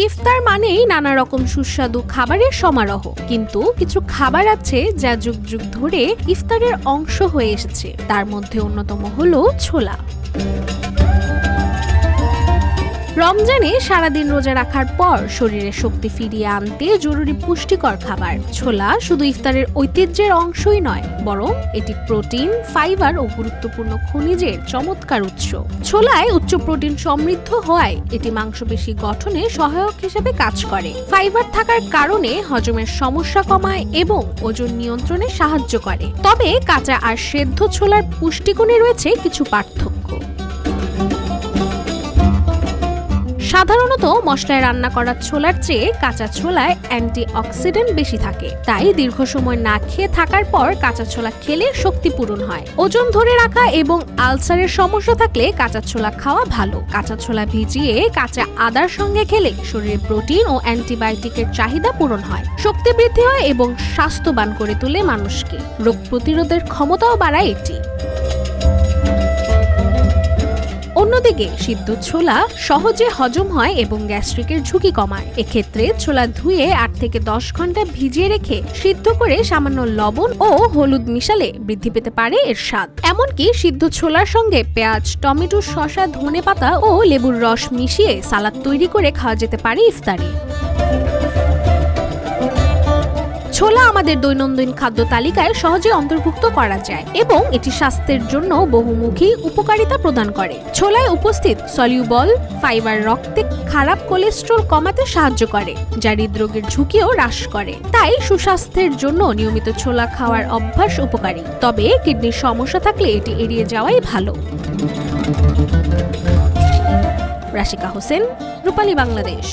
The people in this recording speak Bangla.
ইফতার মানেই নানা রকম সুস্বাদু খাবারের সমারোহ, কিন্তু কিছু খাবার আছে যা যুগ যুগ ধরে ইফতারের অংশ হয়ে এসেছে। তার মধ্যে অন্যতম হলো ছোলা। রমজানে সারাদিন রোজা রাখার পর শরীরে শক্তি ফিরিয়ে আনতে জরুরি পুষ্টিকর খাবার ছোলা শুধু ইফতারের ঐতিহ্যের অংশই নয়, বরং এটি প্রোটিন, ফাইবার ও গুরুত্বপূর্ণ খনিজের চমৎকার উৎস। ছোলায় উচ্চ প্রোটিন সমৃদ্ধ হওয়ায় এটি মাংসপেশি গঠনে সহায়ক হিসেবে কাজ করে। ফাইবার থাকার কারণে হজমের সমস্যা কমায় এবং ওজন নিয়ন্ত্রণে সাহায্য করে। তবে কাঁচা আর সেদ্ধ ছোলার পুষ্টিগুণে রয়েছে কিছু পার্থক্য। সাধারণত মশলায় রান্না করা ছোলার চেয়ে কাঁচা ছোলায় অ্যান্টিঅক্সিডেন্ট বেশি থাকে, তাই দীর্ঘ সময় না খেয়ে থাকার পর কাঁচা ছোলা খেলে শক্তি পূরণ হয়। ওজন ধরে রাখা এবং আলসারের সমস্যা থাকলে কাঁচা ছোলা খাওয়া ভালো। কাঁচা ছোলা ভিজিয়ে কাঁচা আদার সঙ্গে খেলে শরীরে প্রোটিন ও অ্যান্টিবায়োটিকের চাহিদা পূরণ হয়, শক্তি বৃদ্ধি হয় এবং স্বাস্থ্যবান করে তোলে মানুষকে। রোগ প্রতিরোধের ক্ষমতাও বাড়ায় এটি। অন্যদিকে সিদ্ধ ছোলা সহজে হজম হয় এবং গ্যাস্ট্রিকের ঝুঁকি কমায়। এক্ষেত্রে ছোলা ধুয়ে 8 থেকে 10 ঘন্টা ভিজিয়ে রেখে সিদ্ধ করে সামান্য লবণ ও হলুদ মিশালে বৃদ্ধি পেতে পারে এর স্বাদ। এমনকি সিদ্ধ ছোলার সঙ্গে পেঁয়াজ, টমেটো, শসা, ধনেপাতা ও লেবুর রস মিশিয়ে সালাদ তৈরি করে খাওয়া যেতে পারে ইফতারে। ছোলা আমাদের দৈনন্দিন খাদ্য তালিকায় সহজে অন্তর্ভুক্ত করা যায় এবং এটি স্বাস্থ্যের জন্য বহুমুখী উপকারিতা প্রদান করে। ছোলায় উপস্থিত সলিউবল ফাইবার রক্তে খারাপ কোলেস্ট্রল কমাতে সাহায্য করে, যা হৃদরোগের ঝুঁকিও হ্রাস করে। তাই সুস্বাস্থ্যের জন্য নিয়মিত ছোলা খাওয়ার অভ্যাস উপকারী, তবে কিডনির সমস্যা থাকলে এটি এড়িয়ে যাওয়াই ভালো। রাশিকা হোসেন, রূপালী বাংলাদেশ।